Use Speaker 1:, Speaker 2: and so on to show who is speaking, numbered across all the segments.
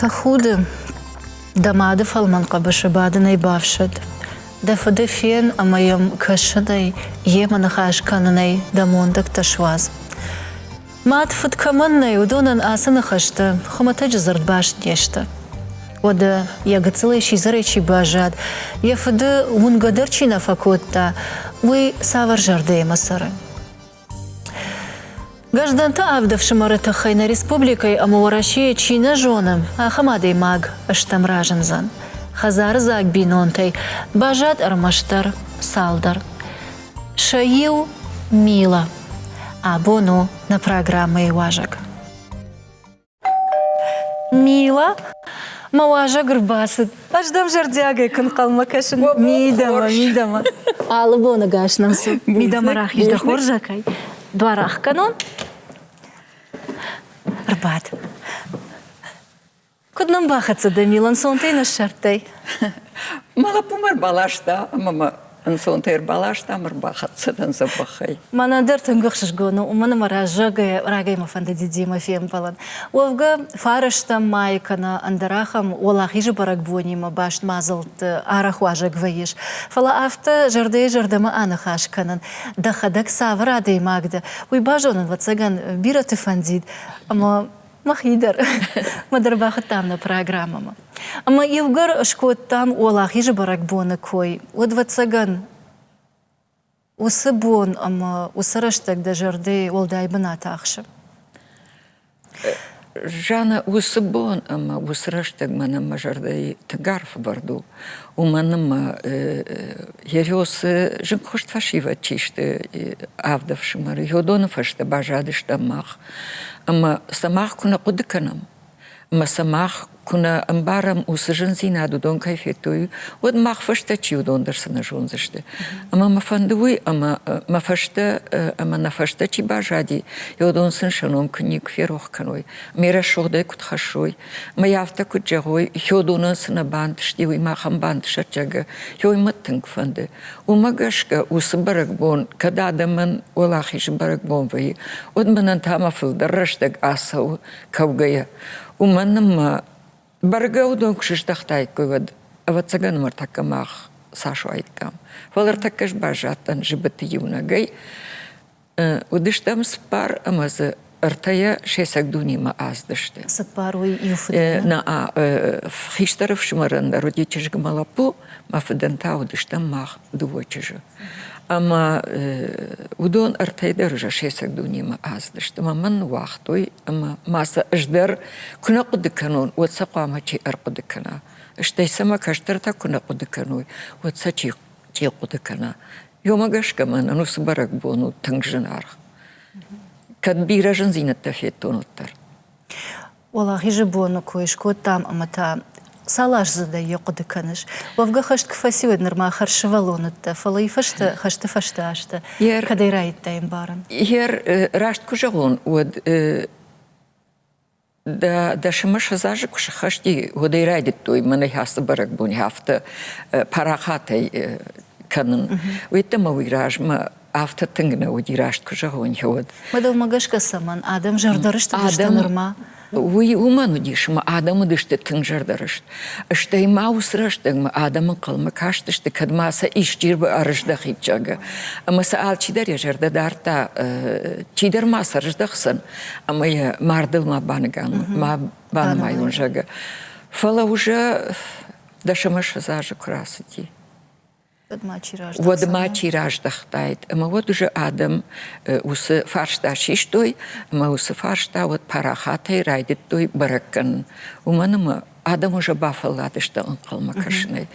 Speaker 1: تخود دماد فلمن قبش بعد نيبافشد دفد فين أما يوم كشدي يمن خاش كانني دموندك تشواز ما تفد كمان ودون آسن خشته خما تجزرد باش ديشته وده يقتلي شي زري شي باجاد يفد ونقدر شي نفكوتا وي سافر جردي مسر Гражданта авдавши маратахайна республикой амуараши чина жонам, ахамадей маг аштамражанзан. Хазар заг бинонтай, бажат армаштар салдар. Шаил мила, абону на программы важак. Мила, маважа грбасыт. Аждам жардягай кынкалма кашын. Мидама. Алыбона гашнамсы. Мидама рахижда хоржакай. Дварах канон. Рбат. Куднам бахатса да Милан сонтей на шартай.
Speaker 2: Мала пумар балашта, мама ансонтер балашта мар бахатса дан забахай.
Speaker 1: Манадыр тынгыхшыш гону, умана мара рагай мафанда дидима фем палан. Уавга фарашта майкана андарахам олахижи баракбонима башт мазалт арахуажа гваиш. Фала афта жардама анахаш канан. Дахадак савра дей магда. Уй бажонан вацаган бира тифандид. Ама махидер. Мадарбахат там на программама. Ама Евгар шкот там олахижи баракбона кой. Вот вацаган усыбон, ама усараштак да жарды олдайбына тахшы.
Speaker 2: Жана усыбон, ама усараштак манама жарды тагарф барду. Уманама ерёсы жынкошт фашива чишты авдавшымар. Йодоны фашты бажадышта мах. Ама самах куна кудыканам. Ама самах куна амбарам усыжын зинаду дон кайфетую. Вот мах фашта чиу дондырсына жонзышты. Ама мафандуй, ама мафашта, ама нафашта чи бажади. Йодон сын шаном кник ферох каной. Мера шохдай кутхашой. Ама явта куджагой. Йодонын сына банд штиуй махам банд шачага. Йой маттынг фанды. Умагашка усы баракбон. Когда адаман олахиш баракбон вай. Вот манан тама фылдарраштаг асау кавгая. Уманнама баргаудон кшиштахтай кывад. Авацаган мартакамах сашу айткам. Валар такаш бажаттан жибыты юнагай. Удыштам спар амазы артая шесак дунима аздышты.
Speaker 1: Сапаруй юфыдна.
Speaker 2: На хиштаров шмаранда родичеш гмалапу мафыданта удыштам мах дувочежу. Ама удон артайдар уже шесак дунима аздышты. Маман вахтой ама маса ждар куна кудыканон. Вот сақамачи аркудыкана. Штай сама каштарта куна кудыканой. Вот сачи кудыкана. Йомагашка мана ну сбарак бону тангжинарх. Кадбира жынзинатта феттоноттар.
Speaker 1: Олахижи бону койшко там амата салаш задае кудыканыш. Вавга хашт кфасиуд нырма харшывалонутта. Фалай фашта хашты фашташта. Кадай райтта им баран.
Speaker 2: Ер рашт кужагон од да шымаша зажы куша хашти годай райдит той мана хасы барак бони хафта парахатай канын. Уйттама уйражма авто тынгна удирашт кужагон ход.
Speaker 1: Мадал магашка саман адам жардарышты дышта нырма.
Speaker 2: Уй уману дишма адамы дышты тынг жардарышт. Штай маусраштыгма адамын калма каштышты кадмаса ишчирбы арыждах ипчага. Амаса ал чидар я жардадарта чидар маса арыждахсан. Ама я мардылма баныган, ма банымайын жага. Фала уже дашамаша зажы красыти. Вот мачи рождахтает. Ама вот уже адам усы фаршта шиштой, ама усы фаршта вот парахатай райдит той бараккан. Уманама адам уже бафалладышта он калма кашнай.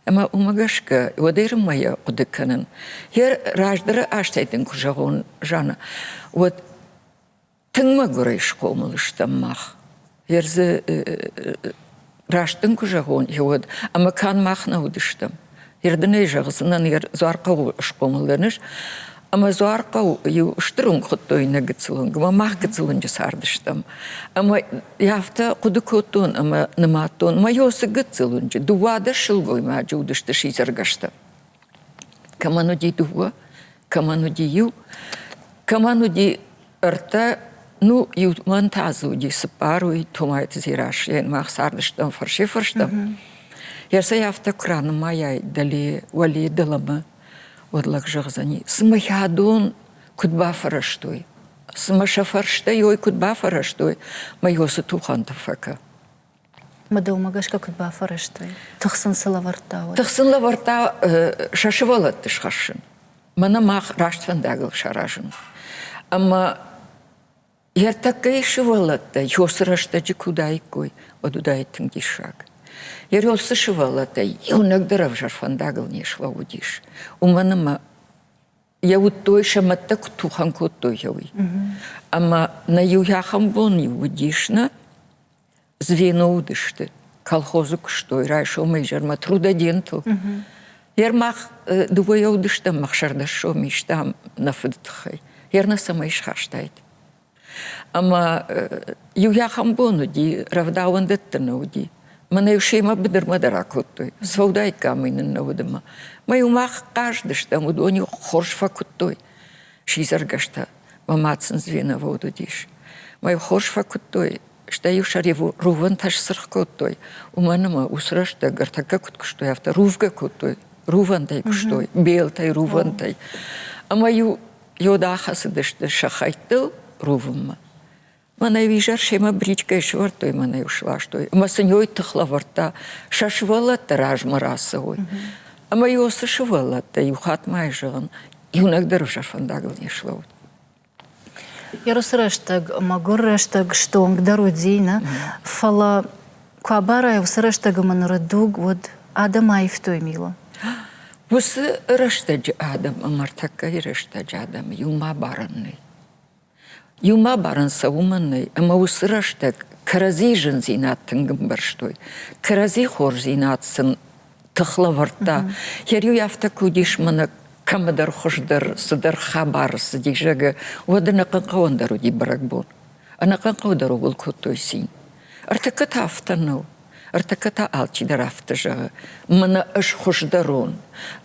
Speaker 2: Ама умагашка водырым моя удыканын. Ер рождары аштайтын кужагон жана. Вот тыңма гурай школмалыштам мах. Ерзы раштын кужагон, вот ама кан махна удыштам. Ердіне жағысынан ер зуарқау ұшқомылданыш. Ама зуарқау ю штырын құттойына гыцылын, гыма мақ гыцылын жасардыштам. Ама яфта құды көттон, ама ныматтон, ма йосы гыцылын жы. Дувада шылгой ма жудышты шизаргашты. Каману ди дува, каману ди ю, каману ди ырта ну, ю монтазу ди сапару и томайт зираш, я мах сардыштам фаршифарштам. Я саяфта кран моя дали вали далама одлак жагзани. Смахадон кудба фараштой. Смашафарштай ой кудба фараштой. Майо сатуханта фака.
Speaker 1: Мадал магашка кудба фараштой. Тахсан салаварта.
Speaker 2: Тахсан лаварта шашывалат тышхашын. Мана мах раштван дагыл шаражын. Ама я такая шивалата, йосрашта джикудайкой, одудайтын гишаг. Я рёлсы шивалата, юнак дырав жарфан дагыл не шла удиш. Уманама я вот той шаматта ктухан коттой яуи. Ама на юяхам бон удишна звено удышты. Колхозу кштой, райшо мейжарма трудодентл. Ермах двое удышта махшардашо миштам на фыдтхай. Ерна сама ишхаштайт. Ама юяхам бону ди равдауан деттана уди. Мана юшема бедермадара коттой. Сваудай каминен наводама. Маю мах каждышта мудони хоршфа коттой. Шизаргашта мамацын звена водудиш. Маю хоршфа коттой. Шта юшари руван таш сырх коттой. Уманама усрашта гартака коткштой авто рувга коттой. Рувантай кштой. Белтай рувантай. Ама ю йодахасы дышты шахайтыл рувымма. Мана вижар шема бричка и швартой мана ушла что. Масынёй тахлаварта шашвала тараж марасовой. Ама йосы швала та юхат майжан. Юнак дырвжар фандагл не шло.
Speaker 1: Я росрештаг магорештаг штонг дарудина. Фала кабара я усрештаг манрадуг вот Адама ифтой мило.
Speaker 2: Вус рештаж Адам амартака и рештаж Адам юма баранный. Юма баран сауманный, ама вус рештаг каразижен зинат тынгымбарштой. Карази хор зинат сын тахлаварта. Ярю яфта кудиш мана камадар хождар садар хабар садижага. Вадана канкаондару ди баракбон. Ана канкаондару был кутой син. Артака тафтанау. Артаката алчидар автажага. Мана аж хождарон.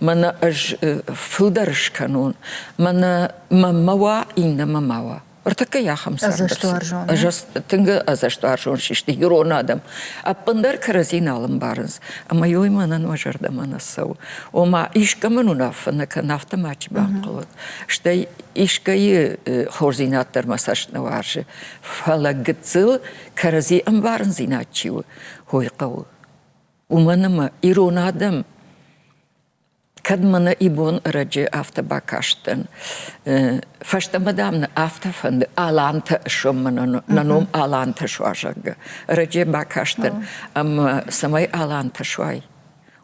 Speaker 2: Мана аж фылдарышканон. Мана мамава инна мамава. Артака яхам сардарсы.
Speaker 1: А за что аржон?
Speaker 2: Тынга а за что аржон шишти юрон адам. А пандар каразин алым барынс. А майой манан важарда манасау. Ома ишка манунафа нафта мачи банкалот. Штай ишкаи хорзинаттар масашна варжи. Фала гыцыл карази амбарын зиначиу. Хой қау. Уманама ирон адам кадмана ибон раджи автобакаштан. Фаштамадамна автофанд аланта шоммана наном аланта шважага. Раджи бакаштан ам самай аланта швай.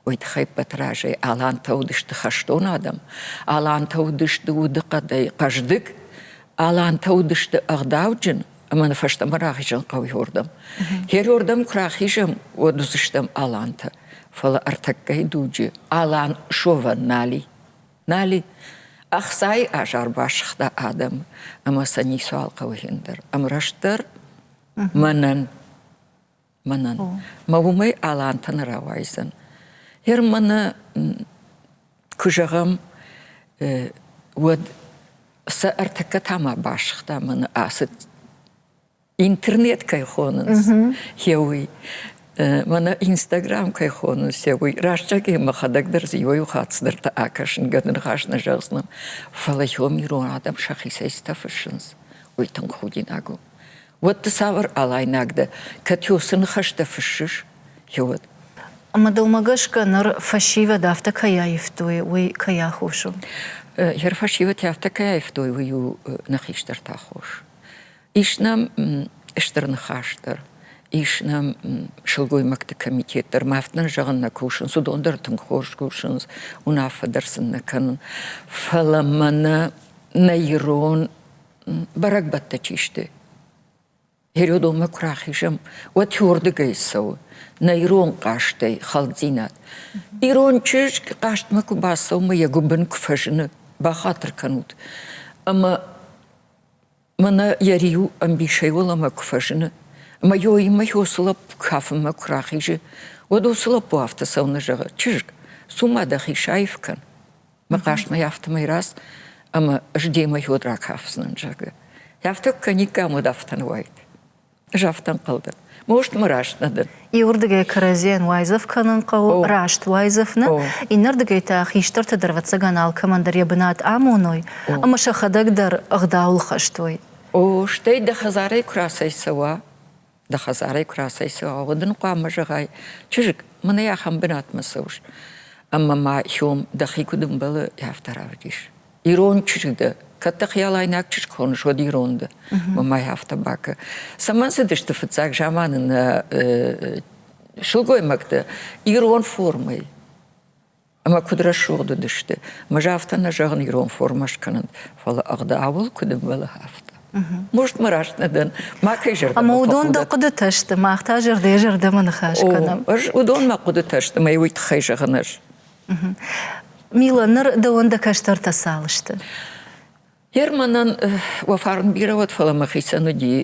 Speaker 2: Ойт хай патражи аланта удышты хаштон адам. Аланта удышты удықадай қаждык. Аланта удышты ағдауджин. Амана фаштамарахижан қауйордам. Херордам крахижам одузыштам аланта. Фала артаккай дуджи. Алан шова нали. Нали. Ахсай ажар башықта адам. Ама сани суал қауйендар. Амраштар манан. Манан. Мавумай алантан равайзан. Хер мана күжағам од са артакка тама башықта мана асыт интернет кайхонынс, хеуи. Мана инстаграм кайхонынс, хеуи. Рашчаки махадагдар зивой ухатсдар та акашын гадын хашна жазнам. Фалайхом ирон адам шахисай стафышынс. Ойтан худинагу. Вот ты савар алайнагда. Катюсын хашта фышыш. Хеуат.
Speaker 1: Мадал магашка нар фашива дафта кая ифтой, уй кая хошу.
Speaker 2: Хер фашива тяфта кая ифтой, уй нахиштар та хош. Ишнам эштернхаштар, ишнам шылгой макты комитеттер, мафтан жағынна кушын, судондар тыңхош кушын, унафадарсынна канын, фаламана найрон барак батта чишты. Херёдома крахишам, вот юрды гайсау, найрон каштай, халдзинат. Ирон чиш каштма кубасау, моя губын кфажыны, бахатыр канут. Ама мана ярию амбишайвала макфажина. Майо и майо слаб кафа макрахиже. Водо слаб автосауна жага. Чижк. Сума да хишаевкан. Макаш май автомай раз. Ама жде майо дракафснан жага. Яфтык никому дафтан вайт. Жафтан калды. Может, мураш надо.
Speaker 1: И урдыгай каразен вайзов канын қау, рашт вайзовны. И нырдыгай тақ иштар тадырватса ганал командар ебінат амуной. Ама шахадагдар ағдаул хаштуй.
Speaker 2: Штей да хазарай красай сава. Да хазарай красай сава. Водын қуама жағай. Чужик, мына яхам бінат масауш. Ама ма хюм да хикудым балы яфтаравдиш. Ирон чужигда. Катта хиялайнак чужик хоныш вад иронды. Мама яфта бака. Самансы дышты фыцак жаманын шылгой макты. Ирон формой. Ама кудра шуғды дышты. Мажафтана жағын ирон формашканын. Фала ағда авыл кудым балы хафта. Может, мурашнадан. Макай жерда.
Speaker 1: Ама удон да құды ташты. Мақта жерде жерде маны хашканым.
Speaker 2: Удон ма құды ташты. Май уйт хай жағынаш.
Speaker 1: Мила, ныр да онда каштар тасалышты.
Speaker 2: Ерманан вафарын бирават фаламахисану ди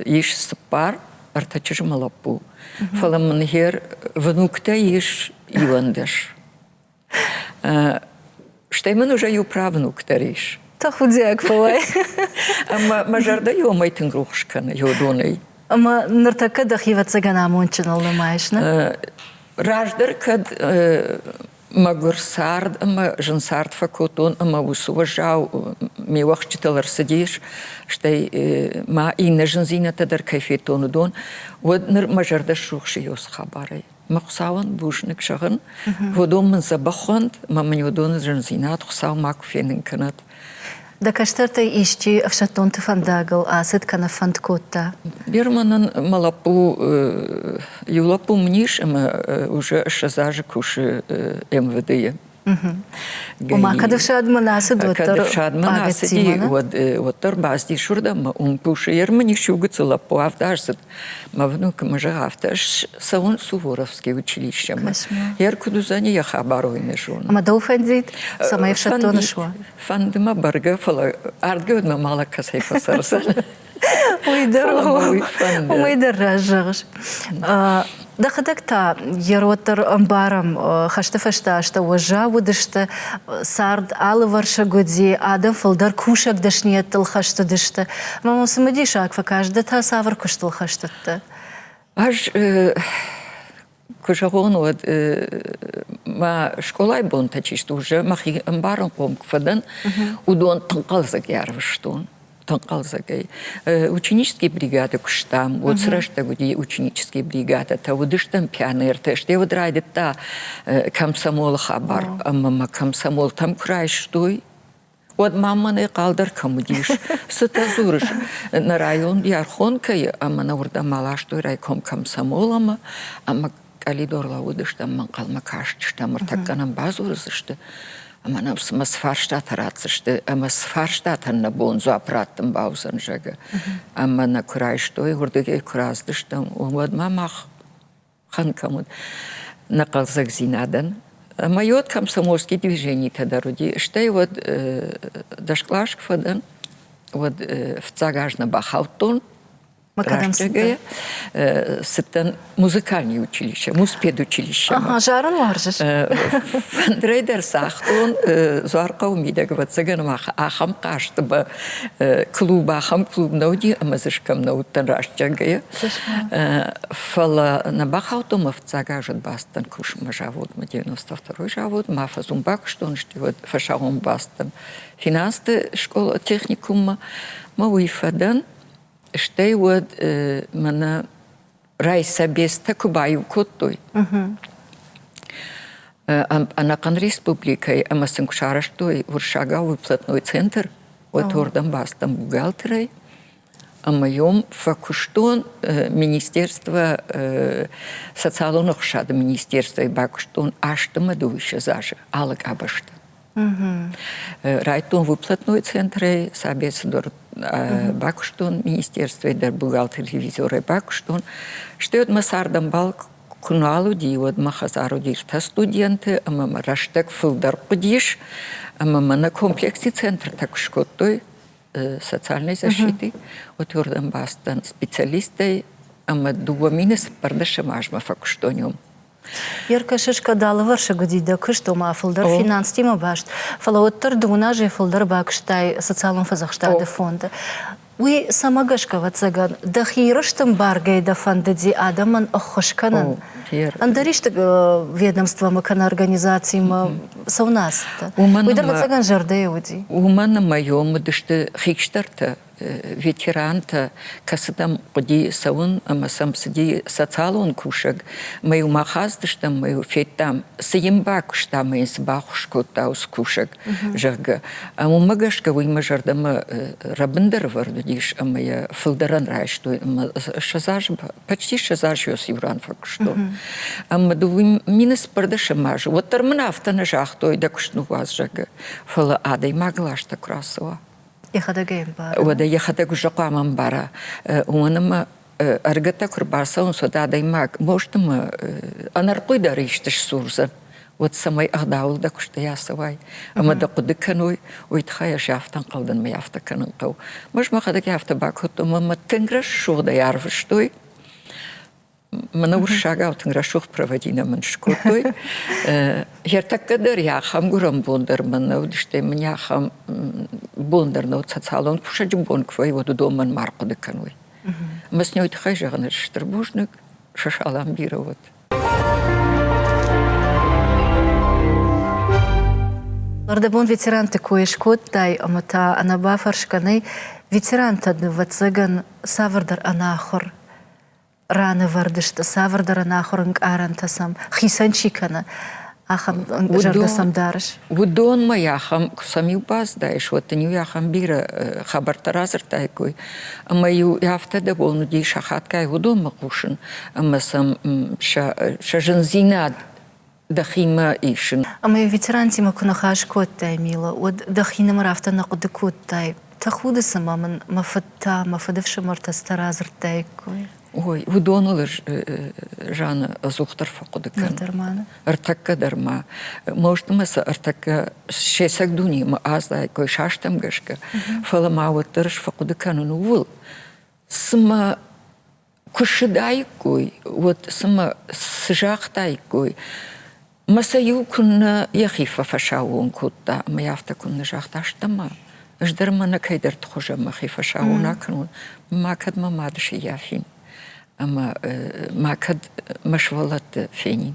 Speaker 2: иш спар артачыж малапу. Фаламын хер внукта иш ивандаш. Штаймын уже ю правнуктар иш.
Speaker 1: Та худяк фалай.
Speaker 2: Ама мажарда ю майтын грухшканы, ю донай.
Speaker 1: Ама ныртака да хиватса гана мончын алымайшны.
Speaker 2: Раждар кад Магурсард, ама жансард факотон, ама усуважау мевах читалар садиш, штай ма инна жанзина тадар кайфетону дон, вот ныр мажарда шухши йос хабарай. Мақсауан бушник шағын, водон мен забахонд, ма мен водон жанзинат, хусау мак фенин канат.
Speaker 1: Да каштартай ишчи авшатон тифандагал, асет кана фандкотта.
Speaker 2: Бирманан малапу юлапу мниш, ама уже шазажи куши МВД.
Speaker 1: Ума кадавшад манасы доттар
Speaker 2: Кадавшад манасы ди, оттар базди шурда, ма пуши ермани шугуцу лапу авдашсад. Ма внука мажа авдаш саун Суворовский училище. Ер кудузани я хабарой не жон.
Speaker 1: Ама да уфандзит, сама авшатон шва.
Speaker 2: Фандыма барга фала, ардгödma mala kasay fasarsan.
Speaker 1: Уйдар ражығыш. Да хадакта, ероттар амбарам хаштафашта, ашта уажа удышты, сард алы варша годи, адам фалдар кушак дашниеттыл хашты дышты. Мамам самади шаква кажда та савар куштыл хаштатты.
Speaker 2: Аж кушагон вот ма школай бон тачишты уже махи амбарам комкфадан удон тынқалзак ярвыштон. Танкалзагай. Ученические бригады куштам, вот срашта гуди ученические бригады, та удыштам пионер, та что вот райдет та комсомол хабар, а мама комсомол там край штой. Вот мама не калдар камудиш, сатазурыш на район Ярхонкай, а мана урда мала штой райком комсомолама, а ма калидорла удыштам манкалма каштыштам, артаканам базурызышты. Ама сфарштат рацышты, ама сфарштатан на бонзу апраттым баузан жага. Ама на курай штой, урдыгей кураздыштым, умад мамах ханкамуд на калзак зинадан. Ама йод комсомольский движение тадаруди, штай вот дашклашкфадан, вот в цагажна бахалтон, Раштагая, сыттан музыкальное училище, муспедучилище.
Speaker 1: Ага, жаран варжыш.
Speaker 2: Фандрейдер сахтон, зуарка умидег, вот цаганамах, ахам каштаба, клуб, ахам клуб науди, амазышкам наутан раштагая. Фала на бахалтом в цагажат бастан кушма жавод, ма 92-й жавод, мафа зумбак, что он вот фашагом бастан. Финансты школа техникума, ма уифадан, Штей вот мана райса без такубаю коттой. Анакан республикой, а масынкшара штой вуршага выплатной центр, вот ордам бастам бухгалтерой, а моем факуштон министерство социальных шада министерство и бакуштон аштама дующа зажа, алак абашта. Райтон выплатной центр, соответственно, Бакуштон, министерство и бухгалтер ревизора Бакуштон, что от масардам бал куналу ди от махазару дирта студенты, а мама раштак филдар подиш, а мама на комплексе центр так шкотой социальной защиты, от ордам бастан специалисты, а ма дугоминес пардашамажма факуштонем.
Speaker 1: Ярка шишка дала варша гудида кыштома филдар финанс тема башт. Фалауттар дуна же филдар бакштай социален фазахштады фонда. وی سماگشکا و تزگان دخیرشتم بارگی دفندی آدم من آخوش کنن. اندریشت ведомства مکن организации ما سوناست. وی در تزگان جرده ودی.
Speaker 2: ومن ما يوم دشت خيشترت ветеранта касадам قدي سون أما سمسدي ساتالون كوشق ما يوم خازدشتم ما يوفيتام سيمباكشتا ما يسباخش كوتاوس كوشق جرجا أما مجش كوي مجردم ربندر ورديش أما يا فلدران رايشتو أما شزاج почти شزاج يوسيوران فكشتو أما دوي مينس بردش ماج وترمنا أفتنا جاختو يدكشنو واز جرجا فلا عادي ما قلاش تكراسوا
Speaker 1: يخدقين بارا.
Speaker 2: وده يخدق جقا من بارا ونما أرجعت كرباسون صدا دايماك موشتم أنا رقي داريشتش سورزا وتسمي أغداول دكشت يا سواي أما دقد كانوا ويتخيل شافتن قلدن ما يفتكرن قو مش ما خدك يافت باكوت ما تنقرش شو ده يعرفش توي من ورشاقة وتنقرشوخ проводина من شكوتوي يرتقدر يا خام قرم بوندر من ودشتي من يا خام بوندر نو تسالون بوشج بون كوي ودو دومن مارقد كانوي مسنيو تخيج غن شتربوشنك ششالام بيروت
Speaker 1: Лардабон ветеран такой шкот дай амата анабафаршканы ветеран тадны вацыган савардар анахор раны вардышты савардар анахорынг арантасам хисанчикана ахам жардасам дарыш.
Speaker 2: Вудон ма яхам кусамил баз даиш вот ню яхам бира хабартаразыр тайкой маю яфта да болну ди шахаткай вудон макушин амасам шажензина دخيمة إيشن.
Speaker 1: أما ветеранти ما كنا خاش كوت تاي ميلا ودخينا مرافتا نقد كوت تاي تخود السما من مفتا مفدفش مرتس ترازر تاي كوي.
Speaker 2: Ой, вудонул жана зухтар факуды кан.
Speaker 1: Дермана.
Speaker 2: Артакка дерма. Может маса артакка шесак дуни ма аздай кой шаштам гашка. Фалама вот терш факуды кану вул. Сма кушидай кой вот сма сжахтай кой. مسایو کن یخیفه فشاون کودتا ما یافته کن جاختاشتم ما اجدر من کیدرت خوشم مخیفه شاون نکنون ما کد ما مادش یافین اما ما کد مشولت فینین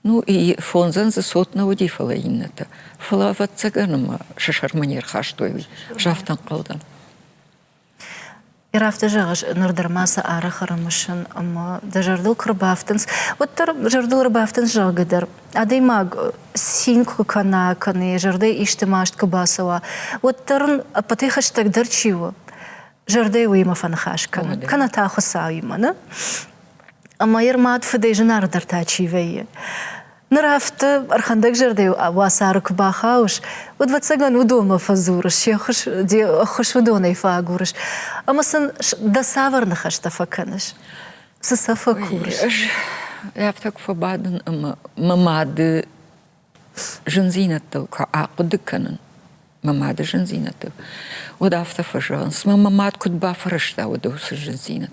Speaker 2: نو ای فونزن ز صوت نودی فلاینته فلاوت زگنم ششر منیر خاشتوی جافتن قلدن
Speaker 1: يرافت جاغش نردر ماسا آرخر مشن أما دجردو كربافتنس وتر جردو ربافتنس جاغدر عدي ماغ سينكو كنا كني جردي اجتماعشت كباسوا وترن بطيخش تقدر تشيو جردي ويما فنخاش كنا تاخو ساوي منا أما يرماد فدي جنار در تاچي ويه نرافت أرخندق جردي واسارك باخاوش ودفتسجن ودوما فزورش يخش دي خش ودونا يفاقورش أما سن دا سافر نخش تفكنش سسفكورش
Speaker 2: يافتك فبعدن أما مماد جنزينة كعقد كنن مماد جنزينة ودافت فجانس مماد كد بافرشتا ودوس جنزينة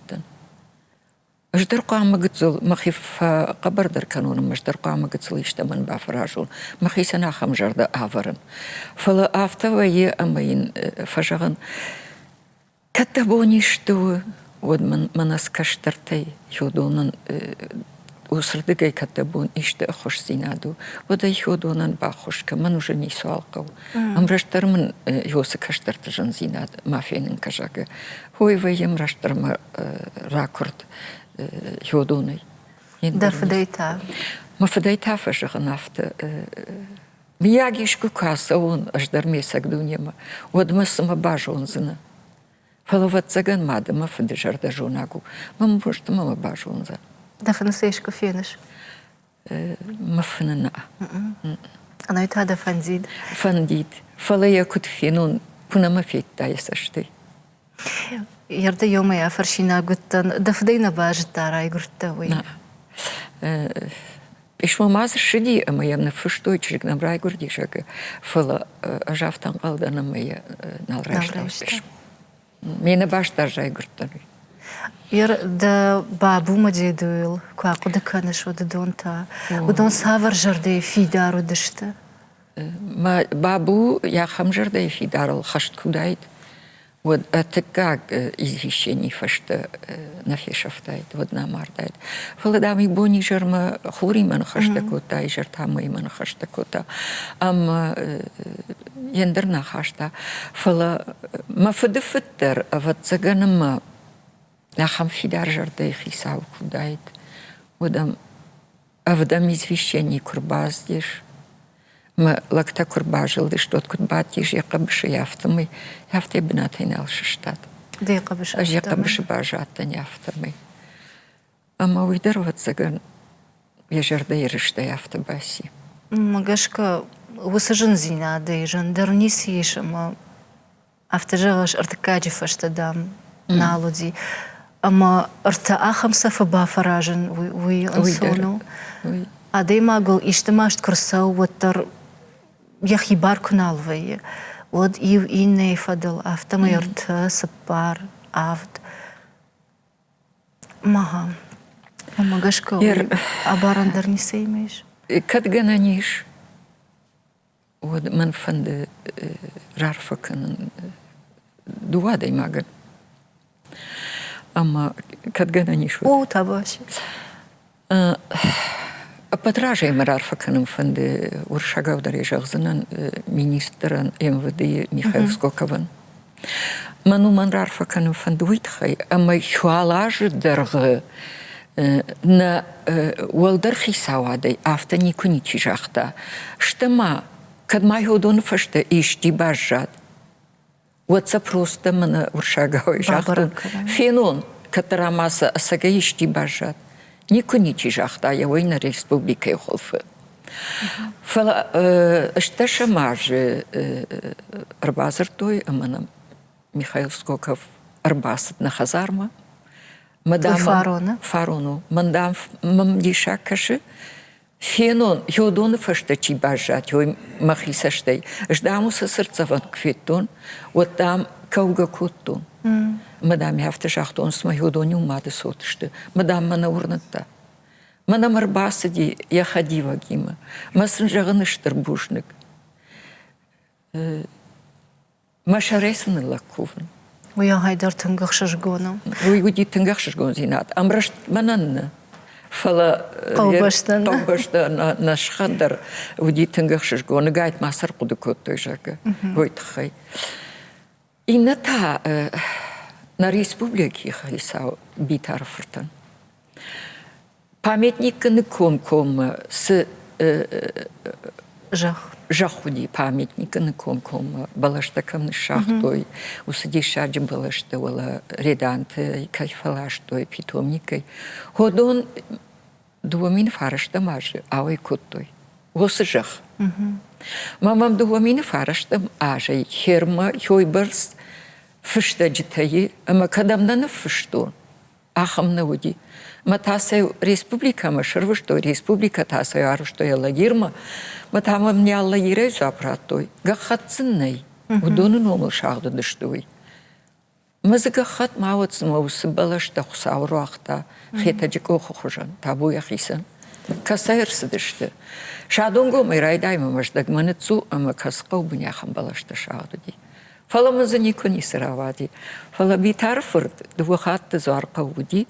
Speaker 2: أجدر قام قتل مخيف قبر در كانون مجدر قام قتل يشتمن بافراجون مخي سنا خمجر دا آورن فلا آفتا ويا أمين فجغن كتبوني شتو ود من اسكشترتي يودونن وسردقي كتبون إشتا خوش زينادو ودا يودونن باخوش كمان وجني سوالقو أمرشتر من يوسكشترت جن زيناد ما فينن كجاقة هو ويا مرشتر ما راكورد يودوني
Speaker 1: دا فديتا
Speaker 2: ما فديتا فشغن أفت مياجيش كوكاسون أجدر ميسك دنيا ما ودمس ما باجون زنا فلوات زغن مادا ما فدجر دا جوناكو ما مبوشت ما باجون زنا
Speaker 1: دا فنسيش كفينش
Speaker 2: ما فننا
Speaker 1: أنا يتهدى فنديد
Speaker 2: فنديد فلا يكود فينون كنا ما فيت دايسشتي
Speaker 1: يرد يوم يا فرشينا قلت دفدينا باج تارا يقرتوي
Speaker 2: إيش ما مازر شدي أما يمنا فشتوي تشرك نبراي قردي شاك فلا أجافتن قلد أنا ما نالراشتاوش مينا باش ترجع يقرتني
Speaker 1: ير دا بابو مجيدويل كواقو دكانش ودون تا ودون سافر جردي في دارو دشتا
Speaker 2: ما بابو يا خمجر داي في دار الخشت كودايد Вот это как извещение фашта на фешафтайт, вот на мартайт. Фаладам и бони жерма хури man хашта кота, и жертама и man хашта кота. Ам ендерна хашта. Фала ма фадфаттер, вот цаганама нахам фидар жерда и хисау кудайт. Водам авдам извещение курбаздиш. ما لقطة كرباجل دش دوت كربات يجي قبش يافتمي يافتي بناتين الشتات
Speaker 1: دقيقة بش
Speaker 2: أجي قبش باجاتن يافتمي أما ويدر وتزجن يجر ديرش ده يافت باسي
Speaker 1: مقاشكا وسجن زينة دي جندرنيسيش أما أفتجاش ارتكاجي فاشتدام نالو دي أما ارتاء خمسة فبا فراجن وي أنسونو أدي ما قل إجتماعت كرساو وتر يخي بار كنالوي ود إيو إيني فضل أفتما يرتا سبار أفد ماها أما قشكا أباران درني سيميش
Speaker 2: كد جنانيش ود من فند رارفا كان دوادي ماغن أما كد جنانيش
Speaker 1: أو تاباشي
Speaker 2: Подражаем Рарфаканом фонде Уршагав Дарежахзанан министран МВД Михаил Скокован. Мануман Рарфаканом фондуитхай, а мы хуалажи дорого на уалдархи сауадой автонику ничижахта. Что ма, kad май ходон фашта ишти бажат. Вот это просто мана Уршагав жахту. Фенон, который маса сага ишти бажат. Никуничи жахта, я война республика холфы. Фала что шамажи арбазар той, а мана Михаил Скоков арбасат на хазарма. Мадам Фарону. Мадам мамдиша каши. Фенон йодон фаштачи бажат, йой махисаштай. Ждамуса сердцеван квитон, вот там кауга куттун. Мадам яфта жахтон с майодони умады сотышты. Мадам мана урнатта. Мана марбасади я ходива гима. Масын жағыныштыр бушник. Машаресыны лакувын.
Speaker 1: Уя хайдар тынгах шашгону.
Speaker 2: Уйгуди тынгах шашгон зинат. Амрашт мананны. Фала Таубашта на шхандар уйди тынгах шашгону. Гайт масар куды коттой жага. Гойтхай. И на та... На республике Халисау битарфртан. Памятник Никомком с Жахуди памятник Никомком балаштакам шахтой усадишаджи балаштовала реданты кайфалаштой питомникой. Ходон дуамин фараштамажи авой коттой. Госжах. Мамам дуамин фараштам ажей херма хойбарс фышта житаи, ама кадамданы фыштон. Ахам науди. Ма тасай республика, ма шырвышто республика тасай арышто ялагирма, ма тамам не аллагирай запратой. Гахатсыннай. Удонын омыл шағды дыштой. Мазы гахат мауатсы маусы балашта хусавру ахта. Хетаджик оху хужан. Табу яхисан. Касайырсы дышты. Шадонго майрайдай мамаждаг маныцу, ама касқау бұняхам балашта шағды ди. Фала мазы никуни сыравади. Фала битарфырд двухатты зуарқа уди.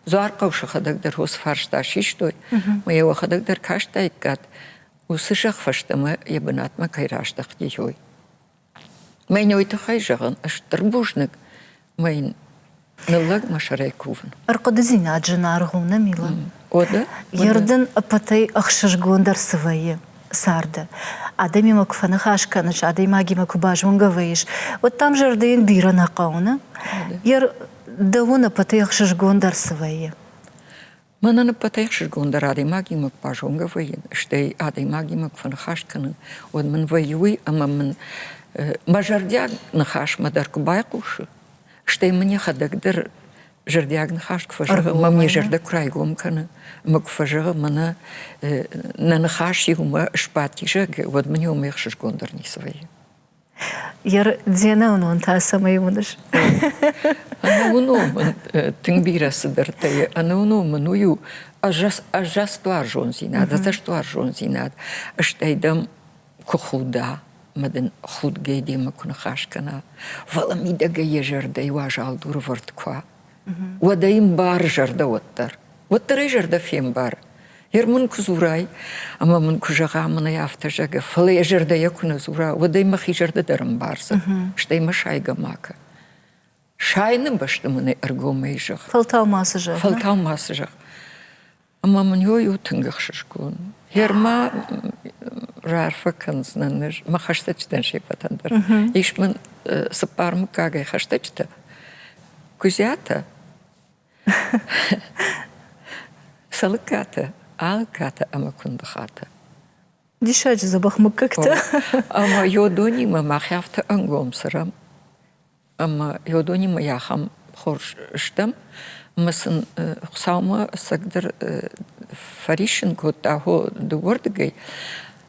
Speaker 2: Зуарқа ушахадагдар хос фаршта шиштой. Мая вахадагдар кашта иккат. Усышах фаштама ебанатма кайраштах дихой. Майн ойтахай жағын аштырбужныг. Майн ныллаг машарай кувын.
Speaker 1: Арқады зина джина арғуна мила.
Speaker 2: Ода?
Speaker 1: Ерден апатай ахшашгондар сывайы. Сарда. Адами макфана хашканыш, адами маги макубажмун гаваиш. Вот там жардын бира нақауна. Ер давона патаях шашгондар сывайы.
Speaker 2: Манана патаях шашгондар адами маги макубажмун гаваин. Штей адами маги макфана хашканы. Вот ман воюй, ама ман мажардяг нахаш мадар кубайкуши. Штей мне хадагдар жардяг нахаш кфажага. Мамни жарда крайгом каны. Макфажага мана на нахаш юма шпатижага. Вот мне умех шашгондар не свои.
Speaker 1: Ер дзена унун та самай унаш.
Speaker 2: Ана унуман тынгбирасы дартая. Ана унуман ую ажас туар жон зинад. За что жон зинад. Штейдам кухуда. مدن خود گیدی مکن خاش کنا ولی میده یه جرده یواجال دور ورد کوا و دایم بار جرده وتر جرده فیم بار هر من کزورای اما من کجا من یافت جگه فلی جرده یکون زورا و دایم خی جرده درم بارزه شتی مشای گماکه شاینم باشد من ارگومی جگ
Speaker 1: فلتاو ماسجه
Speaker 2: فلتاو ماسجه اما من یو تنگخش کن هر ما رارفه کنز ننش ما خشته چتن شی پتندر ایش من سپارم کاغی خشته چته کزیاته سلکاته آلکاته اما کند خاته
Speaker 1: دیشاج زبخ مککته
Speaker 2: اما یودونی ما خیافته انگوم سرم اما یودونی ما یاخم خورشتم مثلا خسامه سقدر فريشن كوتا هو دوورد جاي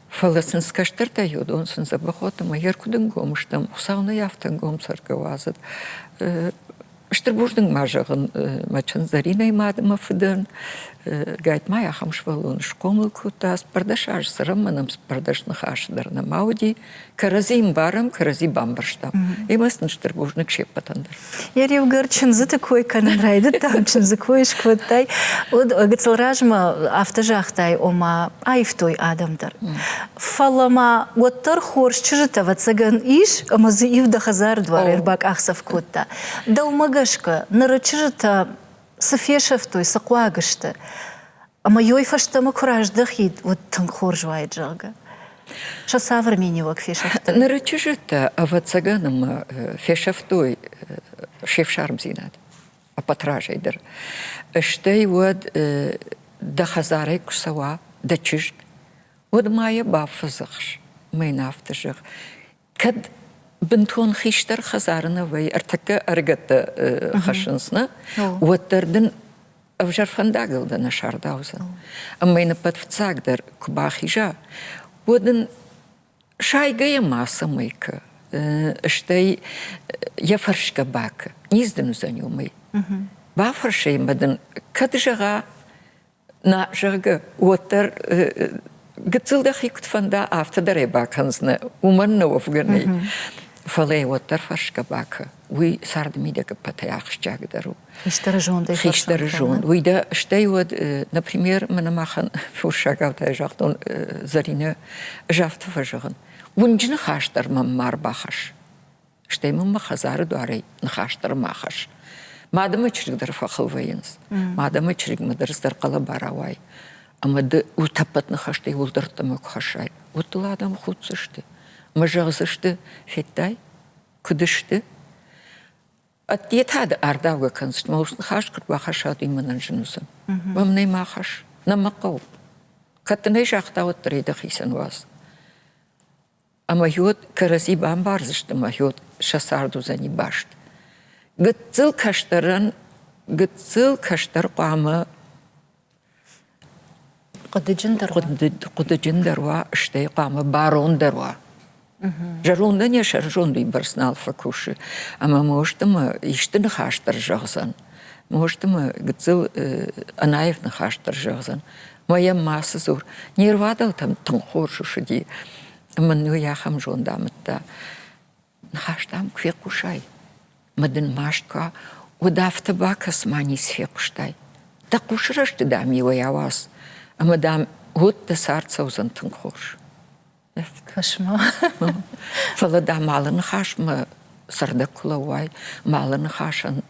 Speaker 2: فلسن سكشترتا يودون سن زبخوت ما يركودن قومشتم خساونا يافتن قوم سرقوازد اشتربوشدن ماجغن ما چنزارينا يماد ما فدن قايت ما ياخمش والون شقومل كوتا سپردشاج سرم منم سپردش نخاش درنا ماودي كرزيم بارم كرزي بامبرشتم يمسن اشتربوشدن كشيبتندر
Speaker 1: Ярив гърчен за такой канрайда там чин за кой шкватай од гцелражма автожахтай ома айфтой адамдар фалама готтар хорш чижта вацаган иш ама за ивда хазар двар ирбак ахсав котта да умагашка нарачижта сафешевтой саквагашта ама йойфашта макураж дахид вот тан хоржвай джага Що современнего фешефта?
Speaker 2: Наречежета авацаганом фешефтой шефшарм зинад, а потражейдер. Штей вот да хазарей кусава, да чижд. Вот моя бафазахш, мой нафтажах. Кад бентон хиштер хазарна вей артака аргата хашинсна, вот терден авжар фандагл да на шардауза. А мой нападвцагдер кубахижа. ودن شايقة ماسة ميكا اشتاي يفرش كباك نيزدنو زنيو مي بافرشي مدن كدجغا ناجغا وتر قتل دخي كتفندا آفتا داري باكنزنا ومن نوفغني فلي وتر فرش كباك وي سارد ميدك بتاعش جاقدرو خيشترجون ويدا شتاي ود например من ماخن فوشاقاو تاجاقتون زرينة جافت فجغن ونجن خاشتر من مارباخش شتاي من مخزار دواري نخاشتر ماخش مادام چرق در فخل وينز مادام چرق مدرس در قلب باراواي اما د وتبت نخاشتي ولدرتمك خشاي وطلادم خودسشتي مجغزشتي فيتاي كدشتي أتيت هذا أرداوغا كنست موسن خاش كربا خشاد إيمان جنوسن ومني ما خش نمقو كتنيش أختاو التريد خيسن واز أما يود كرزي بام بارزشت ما يود شساردو زني باشت قتل كشتر قامة قد جندر وا اشتي قامة بارون دروا جرون دنيا شرجون دي برسنال فكوشي أما موشتما يشتن خاشتر جغزن موشتما قتل أنايف نخاشتر جغزن ما يماس زور نيروادل تم تنخورشو شدي أما نو ياخم جون دامتا نخاشتام كفي قوشاي مدن ماشتكا ودافت باكس ماني سفي قوشتاي تقوشرشت دامي وياواس أما دام هود تسارت سوزن تنخورش
Speaker 1: Кошмар.
Speaker 2: فلدا مالن خاش ما سردك كلواي مالن خاشن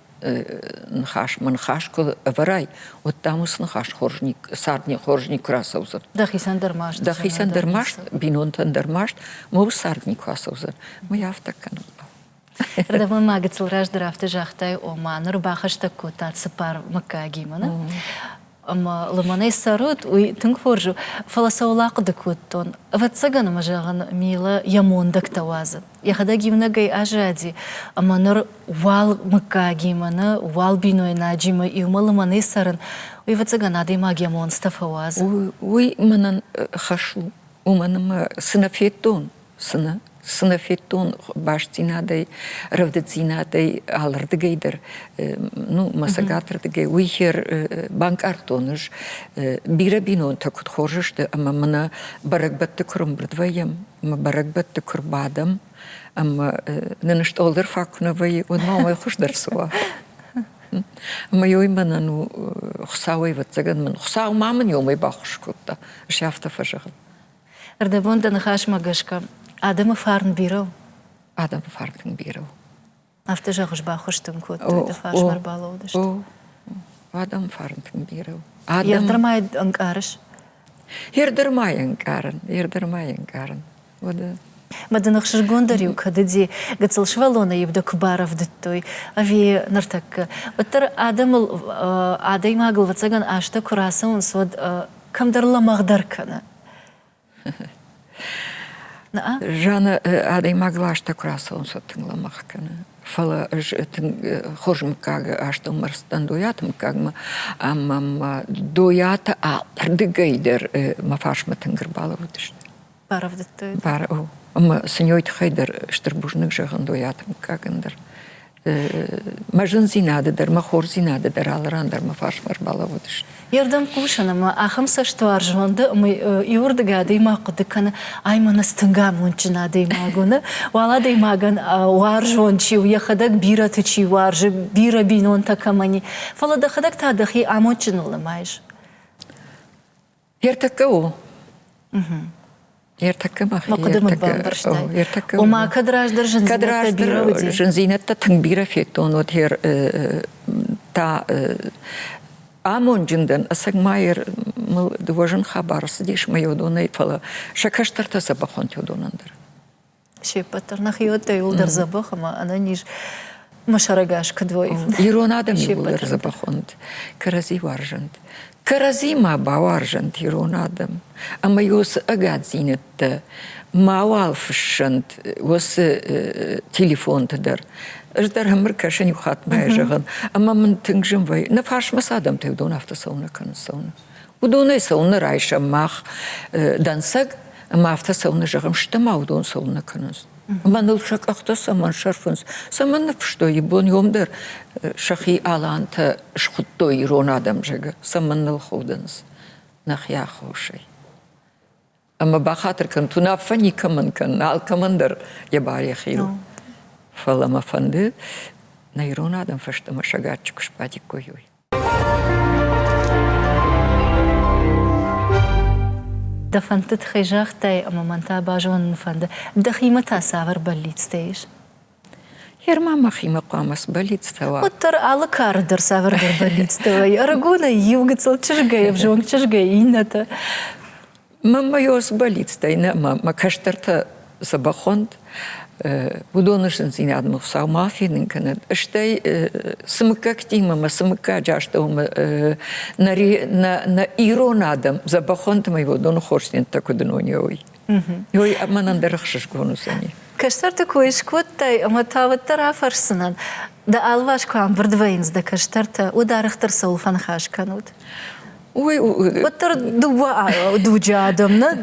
Speaker 2: نخاش من خاش كل أفراي وتامس نخاش خورجني ساردني خورجني كراسوزر
Speaker 1: دخيسان درماشت.
Speaker 2: دخيسان درماشت بينونتن درماشت مو ساردني كراسوزر ما يفتك كانوا
Speaker 1: Радаван магацил раждарафта жахтай ома нурбахашта кутат сапар макагимана. Ама ламанай сарут уй тыңфоржу фаласаулақ дакуттон. Ватсаган мажаган мила ямондак тавазы. Яхада гимна гай ажади. Ама нур вал макагимана вал биной наджима и ума ламанай сарын. Уй ватсаган адей маг ямон стафавазы.
Speaker 2: уй манан хашу. Уманама сынафеттон сына Сынафеттон баш зинадай, равдет зинадай алырдыгайдыр, ну, масагатырдыгай, уйхер банк артоныш, бирабинон такут хоржышты, ама мына барагбатты курумбырдваем, ама барагбатты курбадам, ама нынышт олдыр факуновай, он мамай хушдарсуа. Ама йоймана, ну, хсауай ватсаган ман, хсау маман йомай бахушкутта, шафта фажаган.
Speaker 1: Ардабон нахаш магашка. Adamı farn biro.
Speaker 2: Adam farkın biri.
Speaker 1: After jagos bachostun kut, de fas mar balodest.
Speaker 2: Adam farkın biri.
Speaker 1: Yerdermay ankarış.
Speaker 2: Yerdermayan karen.
Speaker 1: Ma de naxsh gondariu kadedi gatsal shvalona yebda kubarov dittoy. Avi nartak. Batar aday magl vatsagan ashta kurason sod kamdarla magdar kana.
Speaker 2: Жана адай могла аш так раз он сотыңла махкана. Фала хожим как аш там марстан доятым как ма амам доята ардыгайдер мафашма тынгырбалы вудыш.
Speaker 1: Баравдытты.
Speaker 2: Бар о. Ама сынёйт хайдер штырбужнык жагын доятым кагындыр. Мажын зинадыдыр, махор зинадыдыр, алырандыр мафашмар балы вудыш.
Speaker 1: Yerdan kuşanama ahımsa ştuar jonda mı yurda deyma qudikana aymana stınga munçina deyma gona wala deymagan war jonchi uyahadak bira tçi war bira binon takamani fala da khadak ta dahi amonçin olamayış.
Speaker 2: Yertakka o. Yertakka mah.
Speaker 1: Makudum barbarştay. O ma kadrajdır jinzinetta bira udi.
Speaker 2: Jinzinetta tın bira fekton o her ta Амонжиндан асагмайер мыл двожен хабарс диш майодонай фала шакаштарта сабахон тёдонандыр.
Speaker 1: Шепатар нахиотта юлдар забах ама она ниж машарагаш кдвой.
Speaker 2: Ирон адам юлдар забахонд. Карази варжанд. Карази ма баваржанд ирон адам. Ама юс агадзинетта мауалфшанд was телефон тадыр. Ждар хамыр кашен юхат майжаган. Ама мен тингжим вай. На фашмас адам тевдон автосауна канасауна. Удонай сауна райша мах дансаг ама автосауна жагам штама удон сауна канас. Манул шак ахтаса ман шарфунс. Саман что ебон йомдар шахи аланта шхутто ирон адам жага. Саман ходенс. Нахя хошей. Ама бахатр кан туна фани каман кан ал камандер ябари хиру. Фалама фанды на ирон адам фаштама шагатчик шпатик койой.
Speaker 1: Da fantet khijagtay ama manta bajon fanda da khimata savar ballitsteyish.
Speaker 2: Yerma machima qamas ballitstawa.
Speaker 1: Otter alle karder savar ballitstawa. Aragona yivgitsal chishgay vjong chishgay inata.
Speaker 2: Мама йос бallitstayna ma kashtarta sabahond Удонышын зинадмы саумафинин канад. Штей смыкактима, ма смыка жаштаума на ирон адам забахонтам его дону хорстин такудноньой. Йой аманандарахшиш гонусани.
Speaker 1: Каштарта коишкоттай ама таваттар афарсынан. Да алваш квам бардвейнс да каштарта ударахтар сауфан хашканут. Оттар дуджа адамна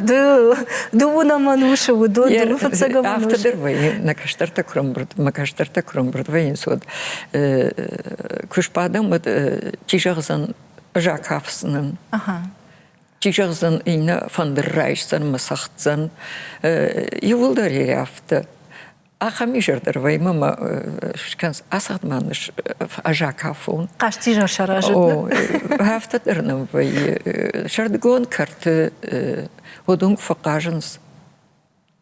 Speaker 1: дуна мануша удо фацага мануша.
Speaker 2: Автодервей на каштарта кромбрд, ма каштарта кромбрд вейн сод. Кушпадам вот чижагзан жакафснын. Чижагзан ина фандеррайшсан масахтсан. Ювулдар яфта. Ахамишердер вей мама шканс асадманш ажакафун.
Speaker 1: Каштижа шаражет.
Speaker 2: О, хафтадернам вей шардгон карты одунг факаженс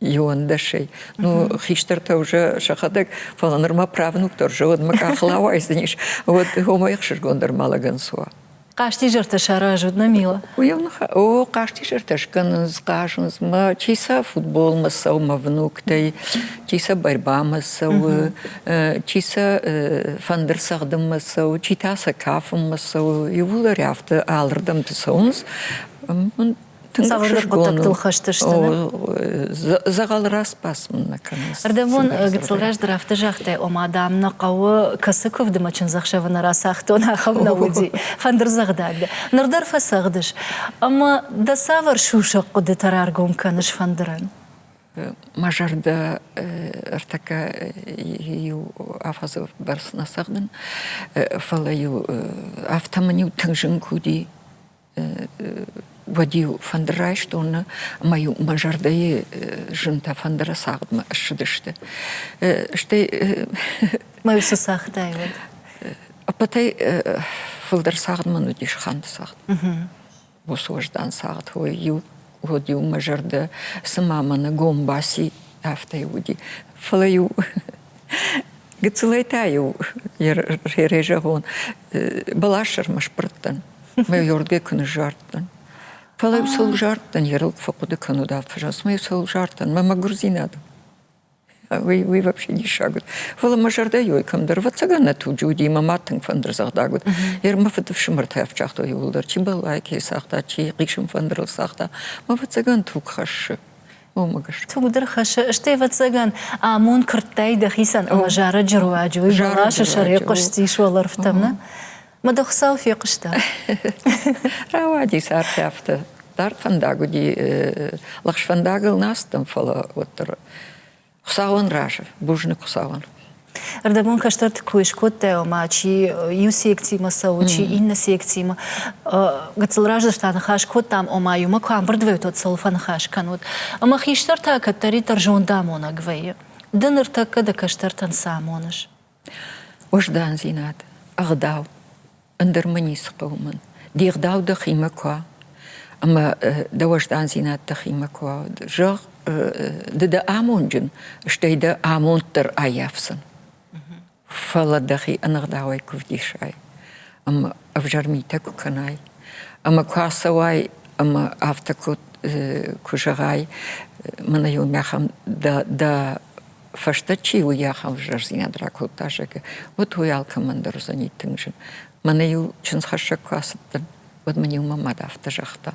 Speaker 2: юандашей. Ну хиштарта уже шахадек фаланырма правнук торжа вот макахлавайсниш. Вот хомаих ширгондер малагансуа.
Speaker 1: Каштижерта шаражет на мила.
Speaker 2: Уявнаха, о, каштижерта шканс кашенс ма чиса футбол масау ма внуктай, чиса борьба масау, чиса фандерсагдам масау, читаса кафам масау, ювуларяфта алырдам тесаунс.
Speaker 1: Савырдыр потактыл хаштыштыны.
Speaker 2: Загалрас пасмын наканас.
Speaker 1: Ардамон гыцылгаждыр автожахтай омадамна қауы касыков дымачын захшавына расахтона хамна уди. Фандырзагдады. Нырдар фасагдыш. Ама да савар шушақ құды тарар гомканыш фандыран.
Speaker 2: мажарда артака ю афазов барсна сагдын фала ю автоманю тыңжын куди водил фандрай, что он мою мажардае жинта фандра сагдма шдышты. Что
Speaker 1: Мою сусах дайвет.
Speaker 2: А потай филдер сагдма ну диш ханд сагд. Босождан сагд хой ю водил мажарда самамана гомбаси автоюди. Фалаю гцелайтаю режагон балашер машпрттан. Мой юрдге күні жартын. Фалай сол жартын, ерілк фақуды күнуды атфажас. Мой сол жартын, мама грузинады. Вы вообще не шагут. Фала мажарда йойкамдар. Ватсагана туджуди, маматтың фандырзағдагуд. Ерма фытыв шымыртай афчақты юлдар. Чи балай кей сақта, чи қишым фандырыл сақта. Ма ватсаган тук хашы. Омагаш.
Speaker 1: Тугдыр хашы. Іште ватсаган амон кырттай дахисан. Мажара джруаджу. Балашы шаре қышти шуалар фтамна. Мадахсал фиқышта.
Speaker 2: Равади сартяфта. Дарт фандагуди. Лахш фандагыл настам фала оттыр. Хусаван рашев, бужны хусаван.
Speaker 1: Ардамон каштарт куишкот теома, чи ю секцима сау, чи инна секцима. Гацел раждаштан хаш кот там ома юма кам бардвeu тот салфан хаш канут. Ама хиштар така тари таржон дамона гвее. Дыныр така да каштартан самоныш.
Speaker 2: Ождан зинат, агдау, андерманис қаумен. Дигдау да хима ква. Ама да ождан зинат да хима ква. Жог de amonjun, stay de amonter ayafsen. Fala dahi anagdawai kuvdishai. Avjarmita kukanai. Kwasawai, aftakut kujagai, manayu macham da fashtachi uyacham vjarzina drakotajake. Вот уял командир занит тыңжин. Manayu чынсхашак kwasаттан, вот маню мамада автажахта.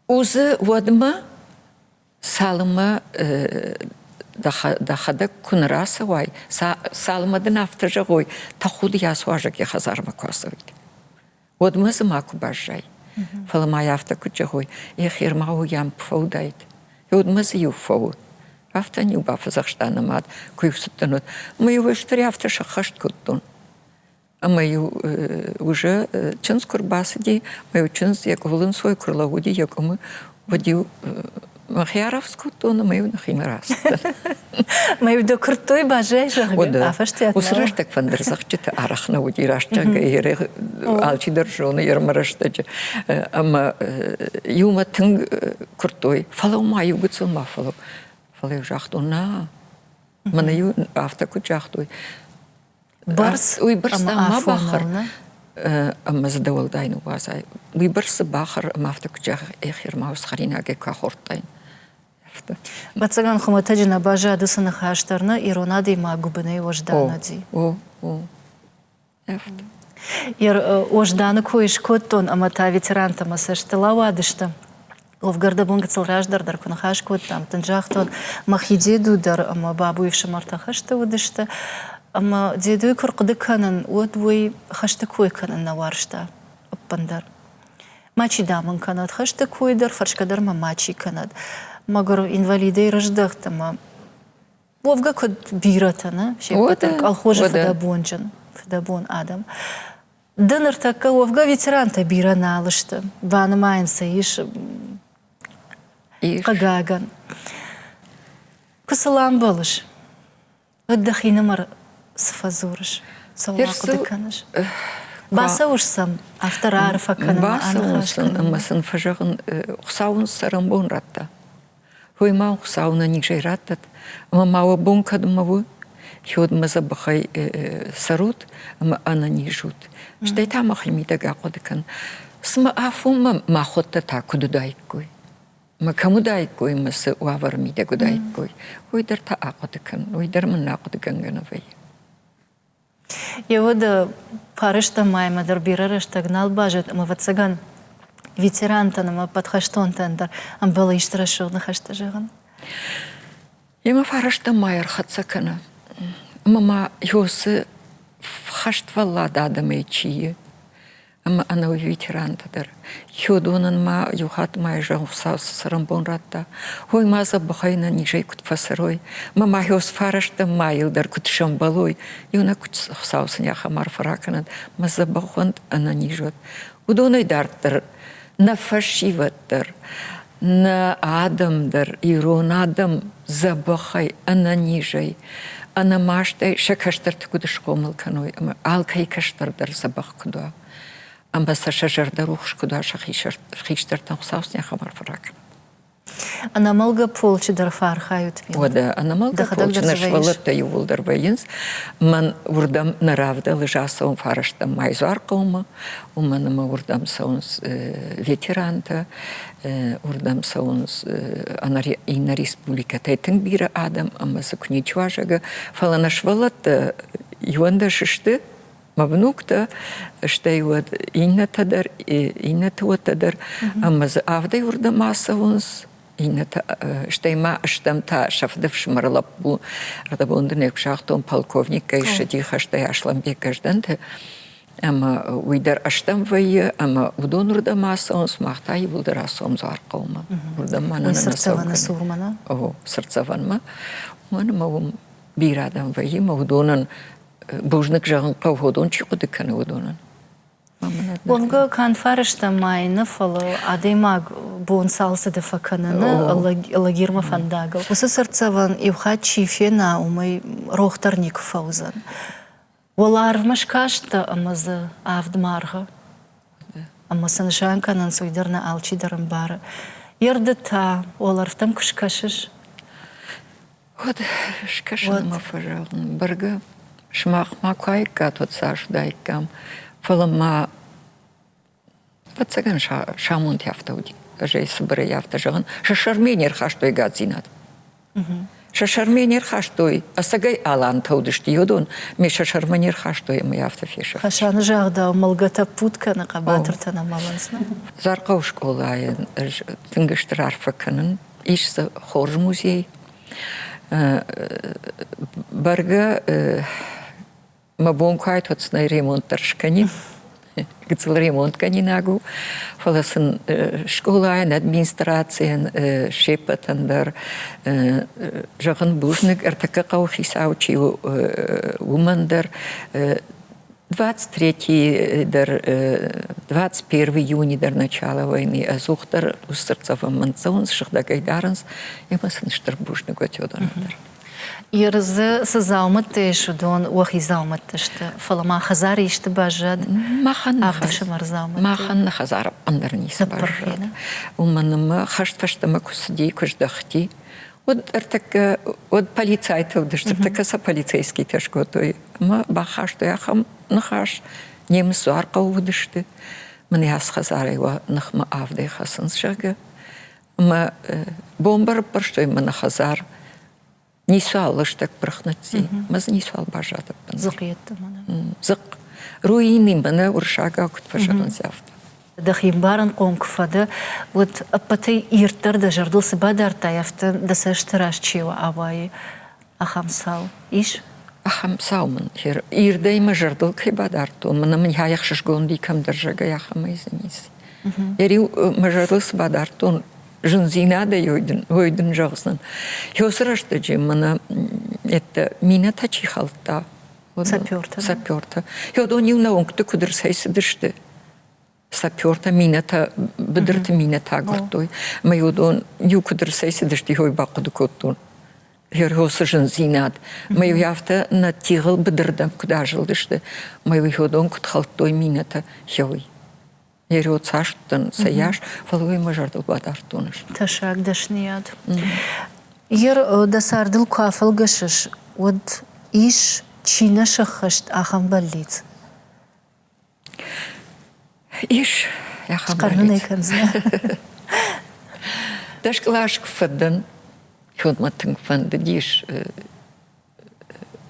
Speaker 2: Узы водма Салыма дахада кунраса вай салымадан автажа гой тахуд ясважаки хазарма квасовит. Вот мы замаку бажай. Фаламай авто кучагой и хирмау ям пфаудайт. И вот мы заю фау. Авто не убафа захштанамат куйсутанут. Мы его штри авто шахашт куттун. А мы уже ченскурбасади, мы ченс як волын свой курлауди як мы водил Махяровскую тону мою нахимарас.
Speaker 1: Мою до крутой бажай жагы. Афаштят.
Speaker 2: Усраш так фандерзахчыты арахна удирашчага ере алчи держоны ермараштачы. Ама юма тың крутой. Фалау маю гыцыл мафалау. Фалау жахтуна. Мана ю автаку жахтуй.
Speaker 1: Барс.
Speaker 2: Уй барстама бахар. Ама задавалдайну базай. Уй барсы бахар мафтаку жах эхир маус харинаге кахортайн.
Speaker 1: Бацаган хуматаджина бажа дысына хаштарна иронади ма губыны ожданади. Ир ожданы коиш коттон амата ветеранта масаштылава дышты. Овгарда бунгацыл раждардар куна хаш коттам тынжахтон махидеду дар ама бабу ивши марта хашты удышты. Ама дедуй курқыды канын одвой хашты кой канын наваршта аппандар. Мачи дамын канат хашты койдар фаршкадар ма мачи канат. Магар инвалидей рождахтама. Вовга код биратана, шепотак алхожа фадабонжан, фадабон адам. Дыныр такка вовга ветеранта бирана алышты. Ваны майнса иш кагаган. Кусалам балыш. Отдахинамар сфазурыш. Салвақыды каныш. Баса ушсам автора арфаканама анахашканама.
Speaker 2: Баса ушсан, амасын фажағын ұқсауын сарым бон ратта. Хуймау сауна нигжайраттат, мамау бункадмаву, хёд мазабахай сарут, ама ана нижут. Штай та махимида гакодыкан. Сма афума махотта та кудудайкой. Ма камудайкой масы уавармида гудайкой. Уйдар та акодыкан, уйдар мана акодыкан ганавай.
Speaker 1: Йода парышта маймадар бирарышта гнал бажет, ама ватсаган ветерантанама подхаштонтандар, ам было иштарашылны хаштажаган.
Speaker 2: Ема фарашта майер хатсакана. Мама йосы хаштвала дадамай чии. Ama ana ветерантадыр. Хёдонын ма юхат май жаусас сарамбон ратта. Хой маза бахайна нижей кут фасарой. Мама хёс фарашта майылдар кут шамбалой. Юна кут саусын яхамар фараканат. Маза бахунд ана нижот. Удоной дартыр. На фашиваттыр. На адамдыр. Ирон адам забахай ана нижей. Ана маштай шакаштарты кудыш комылканой. Алкай каштардар забах кудуа. Амбаса шажардарух шкуда шахиштартан саусня хамар фрак.
Speaker 1: Она малга полчи дарфар хают.
Speaker 2: Ода, она малга полчи нашвалатта ювулдар ваинс. Ман урдам наравда лежаса он фараштам майзуаркаума. Уманама урдам саунс ветеранта. Урдам саунс ина республика тайтын бира адам. Амаса куничважага. Фала нашвалатта юанда шишты. Мавнукта, что и вот инна тадар, инна тадар, а маз авдай урда масса унс, инна та, что и ма штам та шафдав шмарлапу, радабонденек шахтом полковник, кайша диха, что я шлам бекажданте, ама уйдар аштам вайе, ама удон урда масса унс, махта и улдара сом заркаума, урда мана на
Speaker 1: насовгана.
Speaker 2: О, сердцеванма, мана мавум бирадам вайе, мавдонан Божник жаган кавходон чикуды каны удонан.
Speaker 1: Бонга кан фарышта майны фало адемаг бон салса де факананы лагирма фандагал. Усы сырцаван ивха чифе на умай рохтарник фаузан. Оларвмаш кашта амазы авдмарга. Амасын жанканан суйдарна алчидарым бары. Ерді та оларвтам кышкашыш.
Speaker 2: Вот шкашын мафажагын біргі. Шмах макайка тот саш дайкам, фалама вот цаган шамунт яфтауди, жей сбры яфта жаган, шашарменер хаштой гадзинат. Шашарменер хаштой, а сагай алан таудышти йодон, ме шашарменер хаштой мы яфта феша.
Speaker 1: Хашан жагда малгата путка на кабатырта на малансна.
Speaker 2: Заркау школайын, тынгыштыр арфаканын, ишса хорж музей. Барга мабонкайт отснай ремонт таршкани, гцел ремонт канинагу, фаласын школайын, администрациян, шепатандар, жағын бужник, артака каухисаучи умандар, 21 июня дар начала войны, а зухтар устерцавым манцаунс, шахдагайдаранс, и масын штарбужник отёдандар.
Speaker 1: Ерзы сызаумат тешудон, уахи заумат тешты. Фалама хазар ишты бажад.
Speaker 2: Махан хазар андарнис бажад. Уманымы хаштфаштамы кусыдей күждахти. Вот артака, вот полицайтов дыштыр, такаса полицейский теш готой. Ма бахашты яхам нахаш, немсу арқау выдышты. Маны аз хазарайва нахма авдай хасынс жага. Ма бомбар парштой мана хазар. Нисуал ыштак прахнатси. Маз нисуал бажады.
Speaker 1: Зық етті мана.
Speaker 2: Зық. Руины мана уршага күтфажаган зявды.
Speaker 1: Дахим барын қонкуфады, вот апатай иртар да жардылсы бадарта яфты да саштыраш чева авайы ахамсал. Иш?
Speaker 2: Ахамсаумын. Ирдайма жардыл кай бадарту. Мана мен яяқ шышгон дикам държага яхама изениси. Ери мажардылсы бадарту жынзина да ойдын жағысын. Хёсырашты же мана мина тачи халта.
Speaker 1: Сапёрта.
Speaker 2: Сапёрта. Хёдон юна онкты кудыр сайсыдышты. Сапёрта мината, быдырты мината агыртой. Майодон ю кудыр сайсыдышты хой бақыды коттун. Хёсы жынзинат. Майо яфта на тигыл быдырдам куда жылдышты. Майо хёдон кудхалтой мината хёй. Ери от саштын саяш, фалуй мажардыл бадартуныш.
Speaker 1: Ташак дашният. Ер дасардыл куафал гашыш. Вот иш чина шахашт ахам баллиц.
Speaker 2: Иш, ахам
Speaker 1: баллиц.
Speaker 2: Дашклашк фаддан, хёдматын фанды диш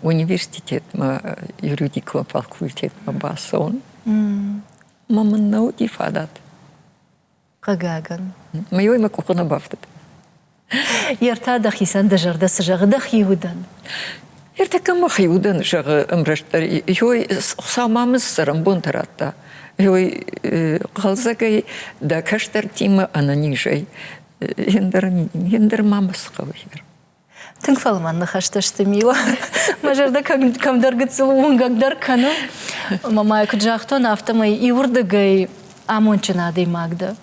Speaker 2: университет ма юридикла факультет ма басон. Мамын науди фадат.
Speaker 1: Қагаган.
Speaker 2: Майой ма кухана бафтат.
Speaker 1: Ерта дахисан дажарда сажағы дахиудан.
Speaker 2: Иртекама хаюдан жағы ымраштар, йой самамыз сырым бунтаратта. Йой қалзагай да каштар тима ананижай. Ендер мамыз қавайыр.
Speaker 1: Тынк фалман нахашташты мила. Мажарда камдар гыцылуын гагдар кану. Мамай куджахтон автомай и урдагай амончина адаймагда.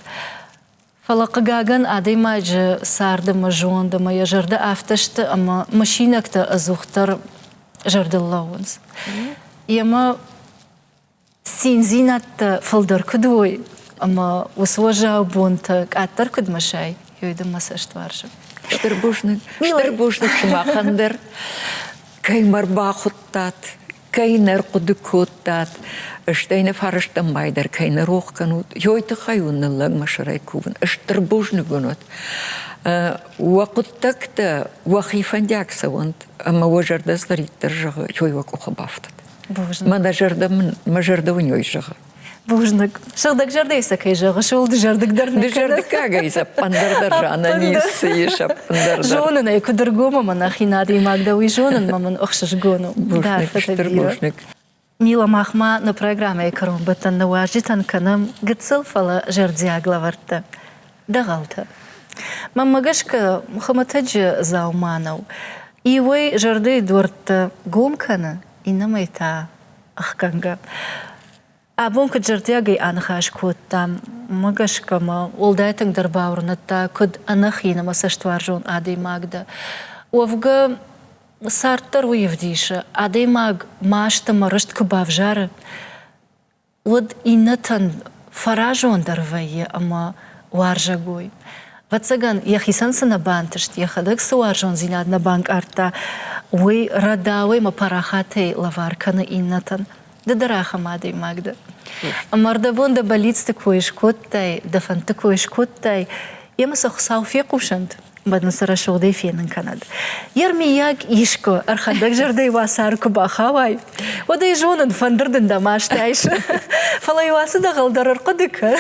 Speaker 1: Фалақы гаган адаймайжы сардымы жондымы яжарды авташты, ама машинакта азухтар жардыллауыныз. Ема синзинатта фалдар кудой, ама усважау бунтак аттар кудмашай, юйды масаштваржы. Штырбушник шымақандыр, каймар бақуттат, кайнар кудыкуттат, штайны фарыштан майдар, кайнар оққанут, йойты қайуыннылаг машарай кувын, штырбушник гунут. Уақыттакта уақифандякса вант, ама уажарда злариттар жағы, йой вақуха бафтат. Мажарда выньой жағы. Бужнак. Шылдак жардайса кай жағы, шылды жардыгдарны.
Speaker 2: Жардыкагайса пандардар жана ниссы еша пандардар.
Speaker 1: Жонын ай кудыргу маман ахинады имагда уй жонын маман оқшыш гону.
Speaker 2: Бужник.
Speaker 1: Мила махма на программе карун баттан на уажитан канам гыцыл фала жардиагла варта. Дагалта. Маммагашка мухаматаджи зауманау. И уй жарды дворта гомкана и намайта ахканга. Абонка жардиагай анхаш куттам, магашкама, олдайтың дарбаурнатта, куд анахина масаштваржон адей магда. Овга сарттар уевдиша, адей маг машта марышт кубавжары. Од инатан фаражон дарвае, ама уаржагой. Вацаган, яхисан на бантышт, яхадак суаржон зинад на банк арта, уй радауй ма парахатей лаваркана инатан. Да дараха мадей магда. Мардабон да балиц такой шкоттай, да фан такой шкоттай. Яма сахсау фекушант. Бадна сарашо да фенен канад. Ярмияк ишко архадак жардай васарку бахавай. Ода и жонан фандырдын дамаштайш. Фалай васы да галдарар кодыка.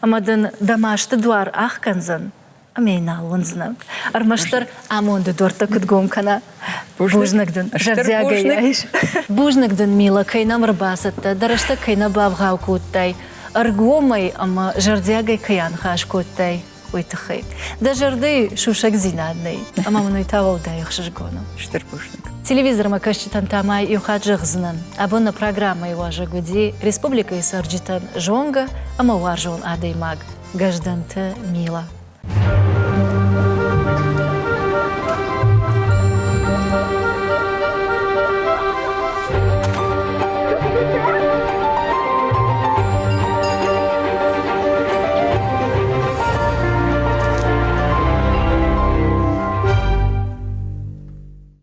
Speaker 1: Амадан дамашты дуар ахканзан. Амейна лунзнак. Армаштар амонды дорта кудгомкана. Бужнагдын. Жардиагай. Бужнагдын мила кайнам рбасатта, дарашта кайна бавгау куттай. Аргомай ама жардиагай каян хаш куттай. Уйтахай. Да жарды шушак зинадный. Ама мной тавал да их шажгону.
Speaker 2: Штырбушник.
Speaker 1: Телевизор макашчитан тамай и ухаджихзнан. Абонна программа его жагуди. Республика и сарджитан жонга, ама варжон адаймаг. Гажданта мила.